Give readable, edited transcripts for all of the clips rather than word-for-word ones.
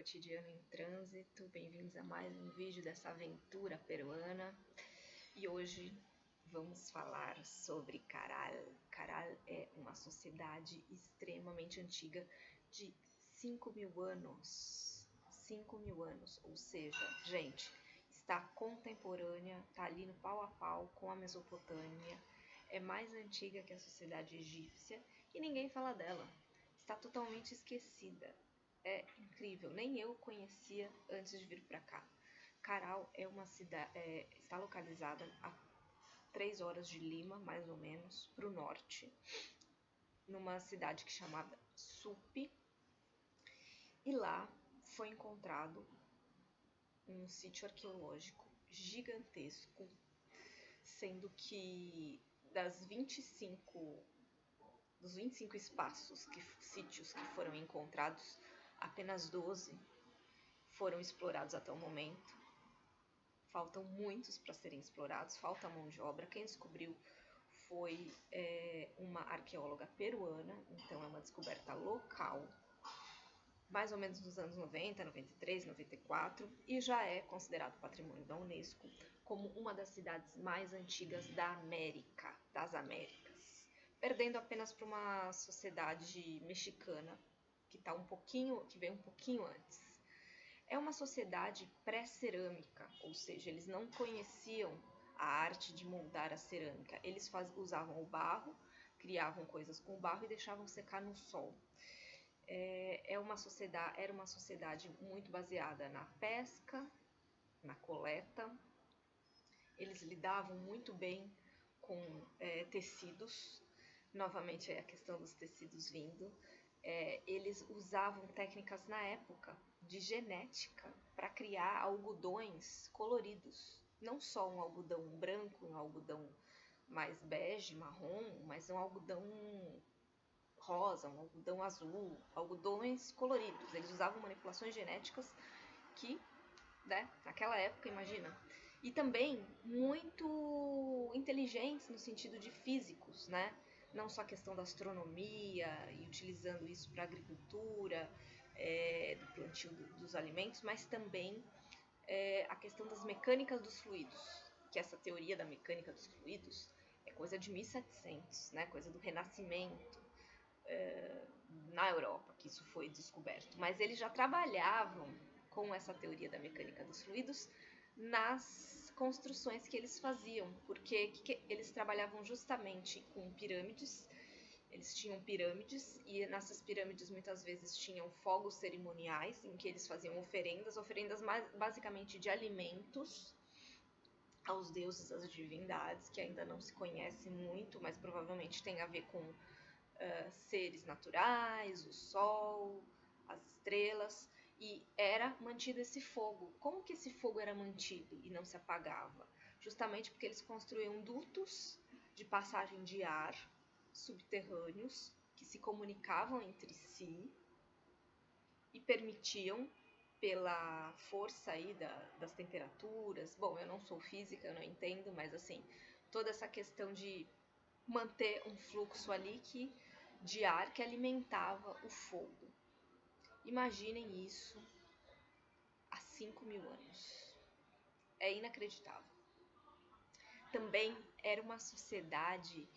Cotidiano em Trânsito, bem-vindos a mais um vídeo dessa aventura peruana. E hoje vamos falar sobre Caral. Caral é uma sociedade extremamente antiga de 5.000 anos. 5.000 anos, ou seja, gente, está contemporânea, está ali no pau a pau com a Mesopotâmia, é mais antiga que a sociedade egípcia e ninguém fala dela. Está totalmente esquecida. É incrível, nem eu conhecia antes de vir para cá. Caral é uma cidade, está localizada a 3 horas de Lima, mais ou menos, para o norte, numa cidade que é chamada Supe. E lá foi encontrado um sítio arqueológico gigantesco, sendo que dos 25 sítios que foram encontrados, apenas 12 foram explorados até o momento. Faltam muitos para serem explorados, falta mão de obra. Quem descobriu foi uma arqueóloga peruana, então é uma descoberta local, mais ou menos nos anos 90, 93, 94, e já é considerado patrimônio da Unesco como uma das cidades mais antigas das Américas, perdendo apenas para uma sociedade mexicana que veio um pouquinho antes. É uma sociedade pré-cerâmica, ou seja, eles não conheciam a arte de moldar a cerâmica. Eles usavam o barro, criavam coisas com o barro e deixavam secar no sol. Era uma sociedade muito baseada na pesca, na coleta. Eles lidavam muito bem com tecidos. Novamente a questão dos tecidos vindo. Eles usavam técnicas na época de genética para criar algodões coloridos. Não só um algodão branco, um algodão mais bege, marrom, mas um algodão rosa, um algodão azul, algodões coloridos. Eles usavam manipulações genéticas que, naquela época, imagina. E também muito inteligentes no sentido de físicos, né? Não só a questão da astronomia e utilizando isso para a agricultura, do plantio dos alimentos, mas também a questão das mecânicas dos fluidos, que essa teoria da mecânica dos fluidos é coisa de 1700, né? Coisa do Renascimento, na Europa que isso foi descoberto. Mas eles já trabalhavam com essa teoria da mecânica dos fluidos nas construções que eles faziam, porque eles trabalhavam justamente com pirâmides. Eles tinham pirâmides e nessas pirâmides muitas vezes tinham fogos cerimoniais em que eles faziam oferendas basicamente de alimentos aos deuses, às divindades, que ainda não se conhece muito, mas provavelmente tem a ver com seres naturais, o sol, as estrelas, e era mantido esse fogo. Como que esse fogo era mantido e não se apagava? Justamente porque eles construíam dutos de passagem de ar subterrâneos que se comunicavam entre si e permitiam, pela força aí das temperaturas, bom, eu não sou física, eu não entendo, mas assim, toda essa questão de manter um fluxo ali de ar que alimentava o fogo. Imaginem isso há 5.000 anos. É inacreditável. Também era uma sociedade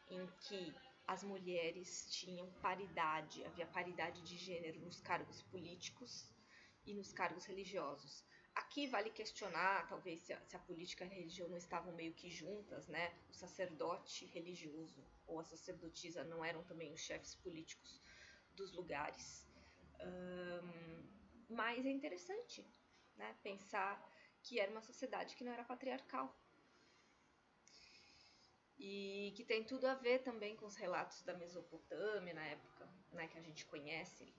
em que as mulheres tinham paridade, havia paridade de gênero nos cargos políticos e nos cargos religiosos. Aqui vale questionar, talvez, se a política e a religião não estavam meio que juntas, né? O sacerdote religioso ou a sacerdotisa não eram também os chefes políticos dos lugares. Mas é interessante, né? Pensar que era uma sociedade que não era patriarcal. E que tem tudo a ver também com os relatos da Mesopotâmia, na época, né, que a gente conhece,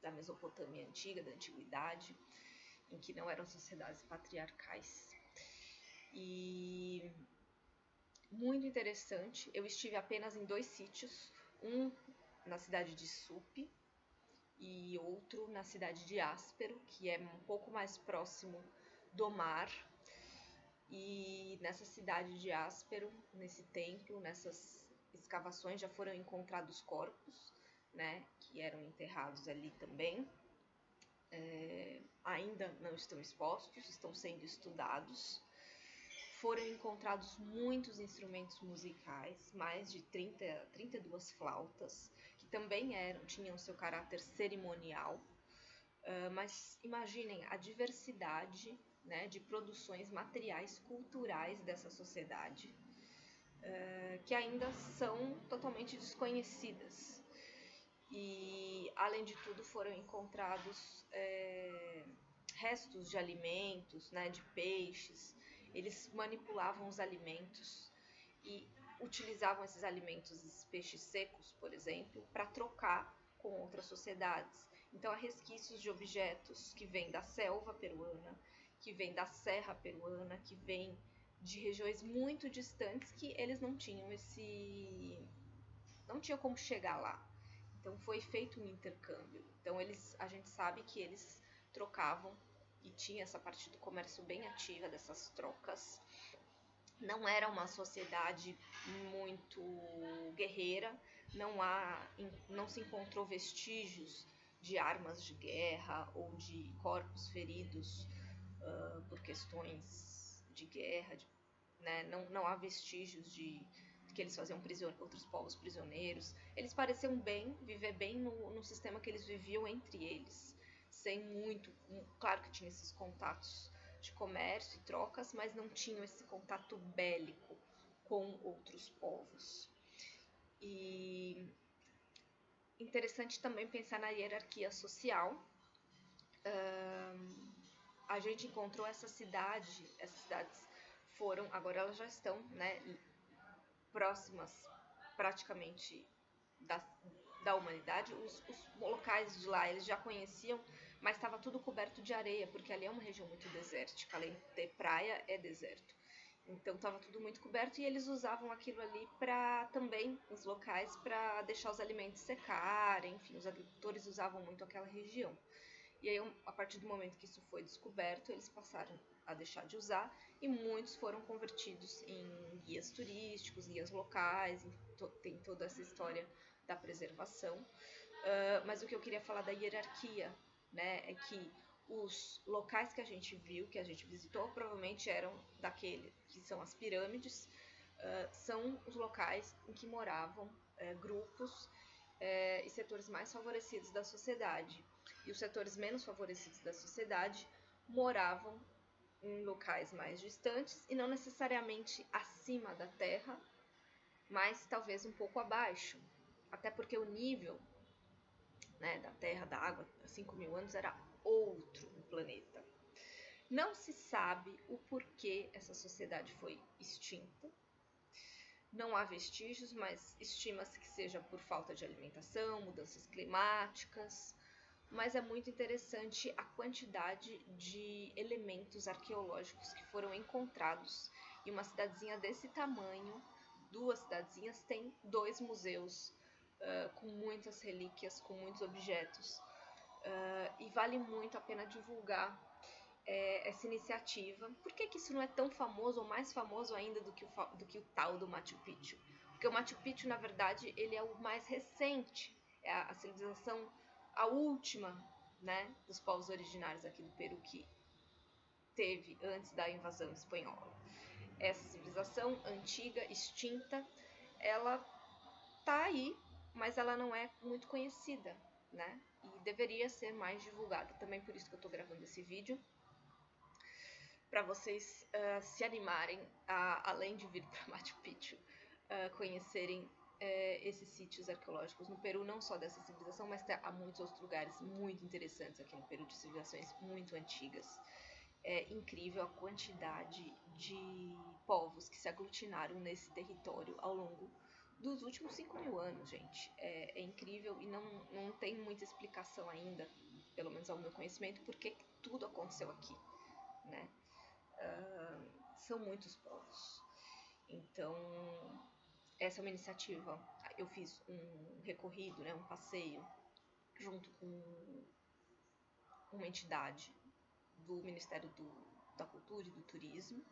da Mesopotâmia antiga, da antiguidade, em que não eram sociedades patriarcais. E muito interessante, eu estive apenas em 2 sítios, um na cidade de Supe e outro na cidade de Áspero, que é um pouco mais próximo do mar. E nessa cidade de Áspero, nesse templo, nessas escavações já foram encontrados corpos, né, que eram enterrados ali também. ainda não estão expostos, estão sendo estudados. Foram encontrados muitos instrumentos musicais, mais de 32 flautas, que também tinham seu caráter cerimonial. Mas imaginem a diversidade, né, de produções materiais culturais dessa sociedade, que ainda são totalmente desconhecidas. E, além de tudo, foram encontrados restos de alimentos, né, de peixes. Eles manipulavam os alimentos e utilizavam esses alimentos, esses peixes secos, por exemplo, para trocar com outras sociedades. Então, há resquícios de objetos que vêm da selva peruana, que vêm da serra peruana, que vêm de regiões muito distantes que eles não tinham como chegar lá. Então foi feito um intercâmbio. Então a gente sabe que eles trocavam e tinha essa parte do comércio bem ativa dessas trocas. Não era uma sociedade muito guerreira, não se encontrou vestígios de armas de guerra ou de corpos feridos por questões de guerra, né? Não há vestígios de que eles faziam outros povos prisioneiros. Eles pareciam viver bem no sistema que eles viviam entre eles, sem muito. Claro que tinha esses contatos de comércio e trocas, mas não tinham esse contato bélico com outros povos. E interessante também pensar na hierarquia social. A gente encontrou essas cidades agora elas já estão, né, próximas praticamente da humanidade. Os locais de lá eles já conheciam, mas estava tudo coberto de areia, porque ali é uma região muito desértica, além de ter praia, é deserto. Então estava tudo muito coberto e eles usavam aquilo ali para também, os locais, para deixar os alimentos secarem, enfim, os agricultores usavam muito aquela região. E aí, a partir do momento que isso foi descoberto, eles passaram a deixar de usar e muitos foram convertidos em guias turísticos, guias locais, tem toda essa história da preservação. Mas o que eu queria falar da hierarquia, né, é que os locais que a gente viu, que a gente visitou, provavelmente eram daquele que são as pirâmides, são os locais em que moravam grupos e setores mais favorecidos da sociedade. E os setores menos favorecidos da sociedade moravam em locais mais distantes e não necessariamente acima da terra, mas talvez um pouco abaixo. Até porque o nível, né, da terra, da água, há 5.000 anos era outro no planeta. Não se sabe o porquê essa sociedade foi extinta. Não há vestígios, mas estima-se que seja por falta de alimentação, mudanças climáticas. Mas é muito interessante a quantidade de elementos arqueológicos que foram encontrados. E uma cidadezinha desse tamanho, 2 cidadezinhas, tem 2 museus com muitas relíquias, com muitos objetos. E vale muito a pena divulgar essa iniciativa. Por que isso não é tão famoso ou mais famoso ainda do que o tal do Machu Picchu? Porque o Machu Picchu, na verdade, ele é o mais recente, é a civilização, a última, né, dos povos originários aqui do Peru que teve antes da invasão espanhola. Essa civilização antiga, extinta, ela tá aí, mas ela não é muito conhecida, né? E deveria ser mais divulgada. Também por isso que eu tô gravando esse vídeo, para vocês se animarem a, além de vir para Machu Picchu, conhecerem esses sítios arqueológicos no Peru, não só dessa civilização, mas há muitos outros lugares muito interessantes aqui no Peru, de civilizações muito antigas. É incrível a quantidade de povos que se aglutinaram nesse território ao longo dos últimos 5.000 anos, gente. É incrível e não tem muita explicação ainda, pelo menos ao meu conhecimento, porque tudo aconteceu aqui, né? São muitos povos. Então, essa é uma iniciativa. Eu fiz um recorrido, né, um passeio, junto com uma entidade do Ministério da Cultura e do Turismo,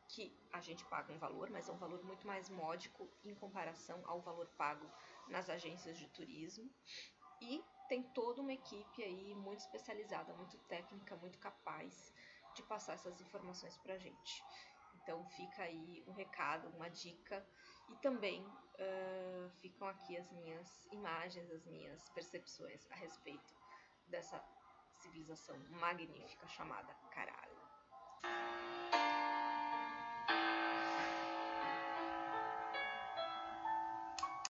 que a gente paga um valor, mas é um valor muito mais módico em comparação ao valor pago nas agências de turismo. E tem toda uma equipe aí muito especializada, muito técnica, muito capaz de passar essas informações pra gente. Então fica aí um recado, uma dica, e também ficam aqui as minhas imagens, as minhas percepções a respeito dessa civilização magnífica chamada Caralho.